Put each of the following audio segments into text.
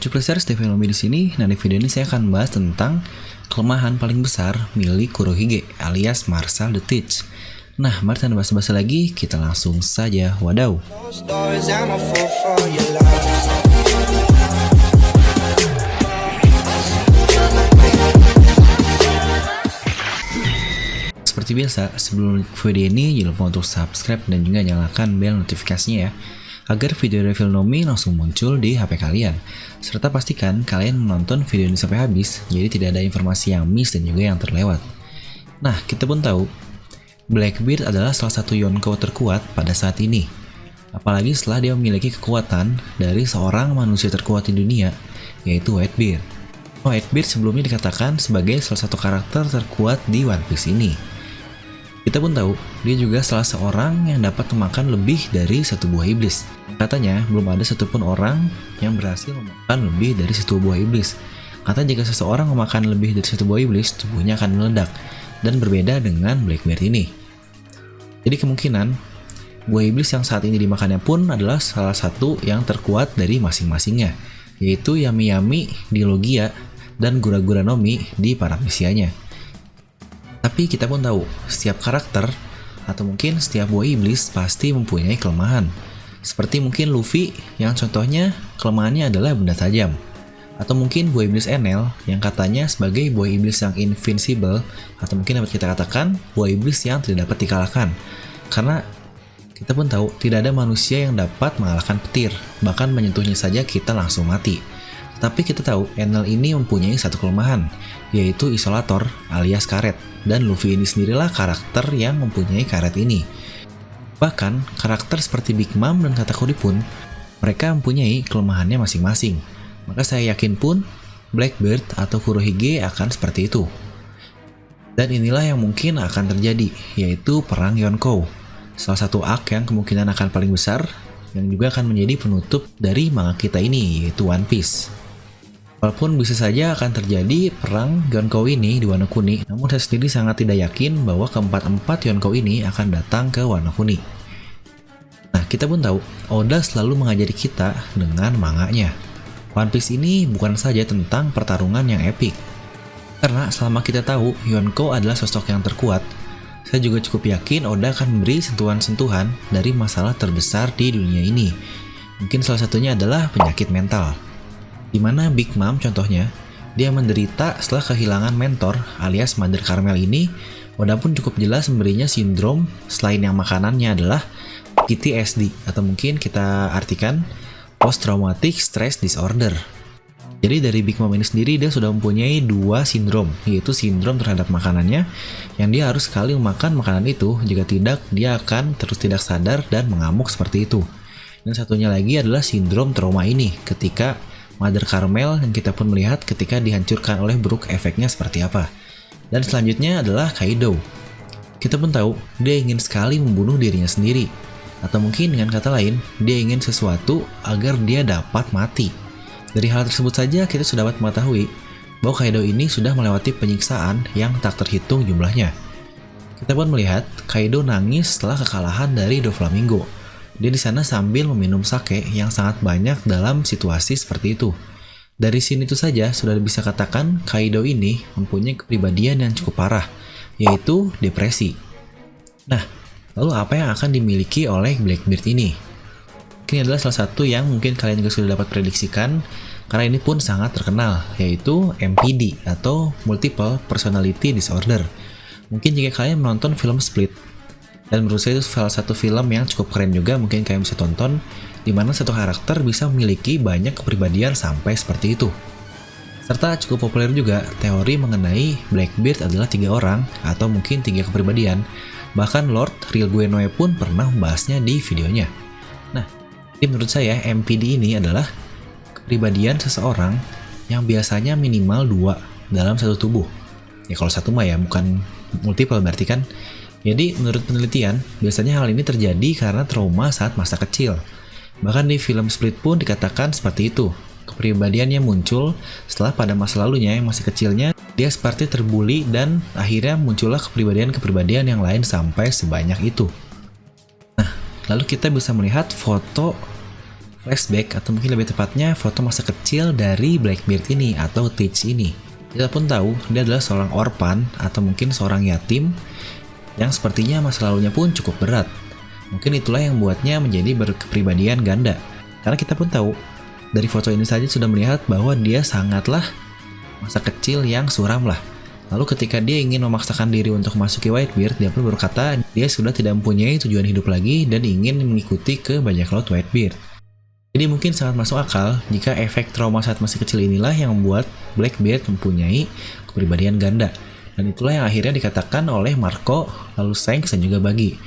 Cuplister Stephen Lomi di sini. Nah, di video ini saya akan bahas tentang kelemahan paling besar milik Kurohige alias Marshall the Teach. Nah, mari tanpa basa-basi lagi, kita langsung saja wadaw. Seperti biasa, sebelum video ini jangan lupa untuk subscribe dan juga nyalakan bel notifikasinya ya, agar video review Nomi langsung muncul di HP kalian. Serta pastikan kalian menonton video ini sampai habis, jadi tidak ada informasi yang miss dan juga yang terlewat. Nah, kita pun tahu, Blackbeard adalah salah satu Yonkou terkuat pada saat ini. Apalagi setelah dia memiliki kekuatan dari seorang manusia terkuat di dunia, yaitu Whitebeard. Whitebeard sebelumnya dikatakan sebagai salah satu karakter terkuat di One Piece ini. Kita pun tahu, dia juga salah seorang yang dapat memakan lebih dari satu buah iblis. Katanya, belum ada satupun orang yang berhasil memakan lebih dari satu buah iblis. Kata jika seseorang memakan lebih dari satu buah iblis, tubuhnya akan meledak. Dan berbeda dengan Blackbeard ini. Jadi kemungkinan, buah iblis yang saat ini dimakannya pun adalah salah satu yang terkuat dari masing-masingnya, yaitu Yami Yami di Logia dan Gura Gura Nomi di Paramecianya. Tapi kita pun tahu, setiap karakter atau mungkin setiap buah iblis pasti mempunyai kelemahan. Seperti mungkin Luffy yang contohnya kelemahannya adalah benda tajam. Atau mungkin buah iblis Enel yang katanya sebagai buah iblis yang invincible, atau mungkin dapat kita katakan buah iblis yang tidak dapat dikalahkan. Karena kita pun tahu tidak ada manusia yang dapat mengalahkan petir, bahkan menyentuhnya saja kita langsung mati. Tapi kita tahu Enel ini mempunyai satu kelemahan, yaitu isolator alias karet, dan Luffy ini sendirilah karakter yang mempunyai karet ini. Bahkan karakter seperti Big Mom dan Katakuri pun mereka mempunyai kelemahannya masing-masing. Maka saya yakin pun Blackbeard atau Kurohige akan seperti itu. Dan inilah yang mungkin akan terjadi, yaitu perang Yonkou, salah satu arc yang kemungkinan akan paling besar, yang juga akan menjadi penutup dari manga kita ini, yaitu One Piece. Walaupun bisa saja akan terjadi perang Yonkou ini di Wano Kuni, namun saya sendiri sangat tidak yakin bahwa keempat-empat Yonkou ini akan datang ke Wano Kuni. Nah, kita pun tahu, Oda selalu mengajari kita dengan manganya. One Piece ini bukan saja tentang pertarungan yang epik. Karena selama kita tahu Yonkou adalah sosok yang terkuat, saya juga cukup yakin Oda akan memberi sentuhan-sentuhan dari masalah terbesar di dunia ini. Mungkin salah satunya adalah penyakit mental. Dimana Big Mom contohnya, dia menderita setelah kehilangan mentor alias Mother Caramel ini. Oda pun cukup jelas memberinya sindrom selain yang makanannya adalah PTSD, atau mungkin kita artikan Post Traumatic Stress Disorder. Jadi dari Big Mom ini sendiri dia sudah mempunyai dua sindrom, yaitu sindrom terhadap makanannya yang dia harus sekali memakan makanan itu, jika tidak dia akan terus tidak sadar dan mengamuk seperti itu. Dan satunya lagi adalah sindrom trauma ini, ketika Mother Caramel yang kita pun melihat ketika dihancurkan oleh Brook efeknya seperti apa. Dan selanjutnya adalah Kaido. Kita pun tahu dia ingin sekali membunuh dirinya sendiri, atau mungkin dengan kata lain dia ingin sesuatu agar dia dapat mati. Dari hal tersebut saja kita sudah dapat mengetahui bahwa Kaido ini sudah melewati penyiksaan yang tak terhitung jumlahnya. Kita pun melihat Kaido nangis setelah kekalahan dari Doflamingo. Dia di sana sambil meminum sake yang sangat banyak dalam situasi seperti itu. Dari sini itu saja sudah bisa katakan Kaido ini mempunyai kepribadian yang cukup parah, yaitu depresi. Nah, lalu apa yang akan dimiliki oleh Blackbeard ini? Ini adalah salah satu yang mungkin kalian juga sudah dapat prediksikan, karena ini pun sangat terkenal, yaitu MPD atau Multiple Personality Disorder. Mungkin jika kalian menonton film Split, dan menurut saya itu salah satu film yang cukup keren juga, mungkin kalian bisa tonton, di mana satu karakter bisa memiliki banyak kepribadian sampai seperti itu. Serta cukup populer juga teori mengenai Blackbeard adalah 3 orang atau mungkin 3 kepribadian. Bahkan Lord Real Guenoe pun pernah membahasnya di videonya. Nah, jadi menurut saya MPD ini adalah kepribadian seseorang yang biasanya minimal 2 dalam satu tubuh. Ya kalau satu mah ya bukan multiple berarti kan. Jadi menurut penelitian, biasanya hal ini terjadi karena trauma saat masa kecil. Bahkan di film Split pun dikatakan seperti itu. Kepribadiannya muncul setelah pada masa lalunya yang masih kecilnya, dia seperti terbuli dan akhirnya muncullah kepribadian-kepribadian yang lain sampai sebanyak itu. Nah, lalu kita bisa melihat foto flashback atau mungkin lebih tepatnya foto masa kecil dari Blackbeard ini atau Teach ini. Kita pun tahu dia adalah seorang orphan atau mungkin seorang yatim yang sepertinya masa lalunya pun cukup berat. Mungkin itulah yang membuatnya menjadi berkepribadian ganda. Karena kita pun tahu dari foto ini saja sudah melihat bahwa dia sangatlah masa kecil yang suram lah. Lalu ketika dia ingin memaksakan diri untuk memasuki Whitebeard, dia pun berkata dia sudah tidak mempunyai tujuan hidup lagi dan ingin mengikuti ke bajak laut Whitebeard. Jadi mungkin sangat masuk akal jika efek trauma saat masih kecil inilah yang membuat Blackbeard mempunyai kepribadian ganda. Dan itulah yang akhirnya dikatakan oleh Marco, lalu Shanks dan juga Buggy,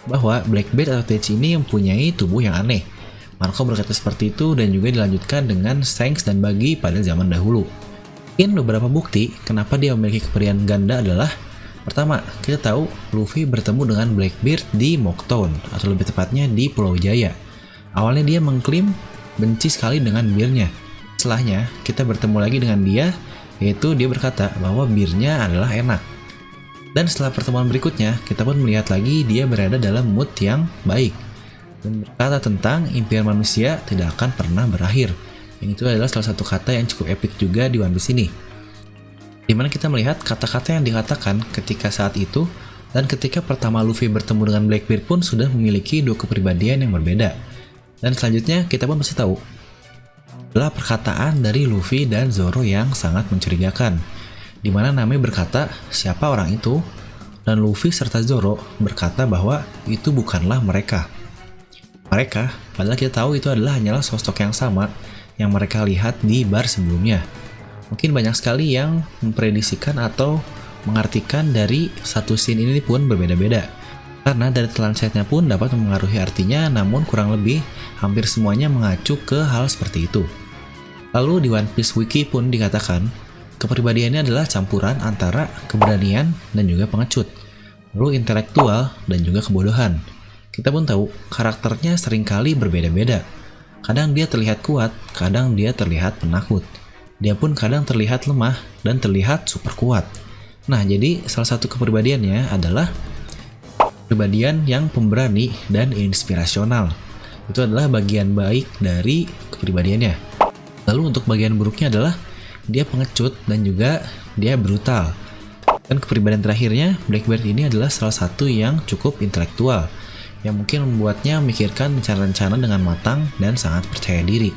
bahwa Blackbeard atau Teach ini mempunyai tubuh yang aneh. Marco berkata seperti itu dan juga dilanjutkan dengan Shanks dan Buggy pada zaman dahulu. Mungkin beberapa bukti kenapa dia memiliki kepribadian ganda adalah: pertama, kita tahu Luffy bertemu dengan Blackbeard di Mocktown, atau lebih tepatnya di Pulau Jaya. Awalnya dia mengklaim benci sekali dengan birnya. Setelahnya, kita bertemu lagi dengan dia, yaitu dia berkata bahwa birnya adalah enak. Dan setelah pertemuan berikutnya, kita pun melihat lagi dia berada dalam mood yang baik dan berkata tentang impian manusia tidak akan pernah berakhir. Yang itu adalah salah satu kata yang cukup epik juga di One Piece ini. Dimana kita melihat kata-kata yang dikatakan ketika saat itu dan ketika pertama Luffy bertemu dengan Blackbeard pun sudah memiliki dua kepribadian yang berbeda. Dan selanjutnya kita pun pasti tahu adalah perkataan dari Luffy dan Zoro yang sangat mencurigakan. Dimana Nami berkata siapa orang itu, dan Luffy serta Zoro berkata bahwa itu bukanlah mereka. Mereka, padahal kita tahu itu adalah hanyalah sosok yang sama yang mereka lihat di bar sebelumnya. Mungkin banyak sekali yang memprediksikan atau mengartikan dari satu scene ini pun berbeda-beda. Karena dari translate-nya pun dapat mempengaruhi artinya, namun kurang lebih hampir semuanya mengacu ke hal seperti itu. Lalu di One Piece Wiki pun dikatakan, kepribadiannya adalah campuran antara keberanian dan juga pengecut, lalu intelektual dan juga kebodohan. Kita pun tahu karakternya seringkali berbeda-beda. Kadang dia terlihat kuat, kadang dia terlihat penakut. Dia pun kadang terlihat lemah dan terlihat super kuat. Nah, jadi salah satu kepribadiannya adalah kepribadian yang pemberani dan inspirasional. Itu adalah bagian baik dari kepribadiannya. Lalu untuk bagian buruknya adalah dia pengecut dan juga dia brutal. Dan kepribadian terakhirnya, Blackbeard ini adalah salah satu yang cukup intelektual, yang mungkin membuatnya memikirkan rencana-rencana dengan matang dan sangat percaya diri.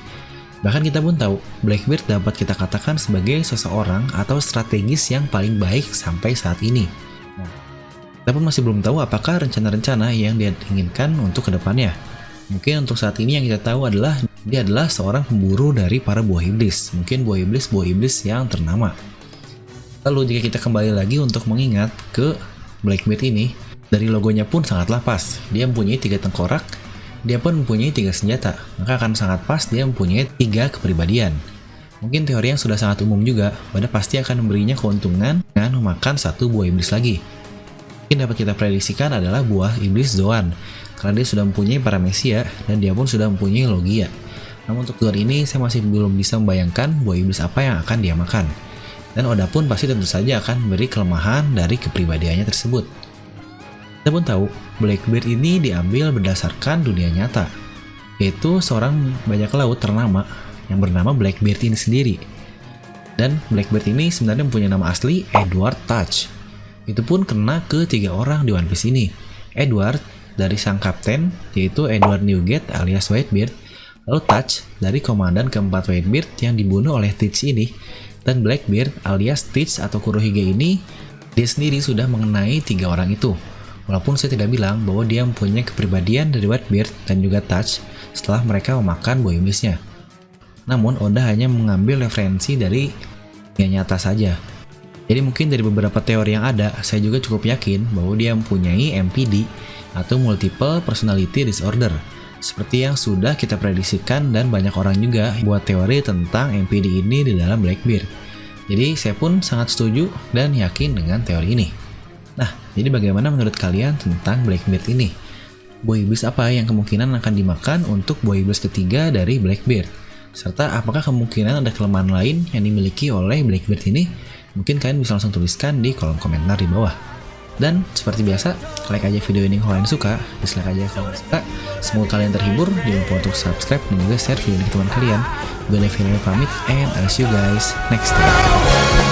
Bahkan kita pun tahu, Blackbeard dapat kita katakan sebagai seseorang atau strategis yang paling baik sampai saat ini. Nah, kita pun masih belum tahu apakah rencana-rencana yang dia inginkan untuk kedepannya. Mungkin untuk saat ini yang kita tahu adalah dia adalah seorang pemburu dari para buah iblis. Mungkin buah iblis yang ternama. Lalu jika kita kembali lagi untuk mengingat ke Blackbeard ini, dari logonya pun sangatlah pas. Dia mempunyai 3 tengkorak, dia pun mempunyai 3 senjata, maka akan sangat pas dia mempunyai 3 kepribadian. Mungkin teori yang sudah sangat umum juga, pada pasti akan memberinya keuntungan dengan memakan 1 buah iblis lagi. Mungkin dapat kita prediksikan adalah buah iblis Zoan, karena dia sudah mempunyai Paramecia dan dia pun sudah mempunyai Logia. Namun untuk teori ini saya masih belum bisa membayangkan buah iblis apa yang akan dia makan. Dan Oda pun pasti tentu saja akan memberi kelemahan dari kepribadiannya tersebut. Kita pun tahu, Blackbeard ini diambil berdasarkan dunia nyata, yaitu seorang bajak laut ternama yang bernama Blackbeard ini sendiri. Dan Blackbeard ini sebenarnya mempunyai nama asli Edward Touch. Itu pun kena ke 3 orang di One Piece ini. Edward dari sang kapten, yaitu Edward Newgate alias Whitebeard, lalu Touch dari komandan keempat Whitebeard yang dibunuh oleh Teach ini, dan Blackbeard alias Teach atau Kurohige ini, dia sendiri sudah mengenai 3 orang itu. Walaupun saya tidak bilang bahwa dia mempunyai kepribadian dari Whitebeard dan juga Touch setelah mereka memakan buah iblisnya. Namun Oda hanya mengambil referensi dari dunia nyata saja. Jadi mungkin dari beberapa teori yang ada, saya juga cukup yakin bahwa dia mempunyai MPD atau Multiple Personality Disorder, seperti yang sudah kita prediksikan dan banyak orang juga buat teori tentang MPD ini di dalam Blackbeard. Jadi saya pun sangat setuju dan yakin dengan teori ini. Nah, jadi bagaimana menurut kalian tentang Blackbeard ini? Buah iblis apa yang kemungkinan akan dimakan untuk buah iblis ketiga dari Blackbeard? Serta apakah kemungkinan ada kelemahan lain yang dimiliki oleh Blackbeard ini? Mungkin kalian bisa langsung tuliskan di kolom komentar di bawah. Dan seperti biasa, like aja video ini kalau kalian suka, dislike aja kalau kalian suka. Semoga kalian terhibur, jangan lupa untuk subscribe dan juga share video ini ke teman kalian. Gue Levi pamit, and I'll see you guys next time.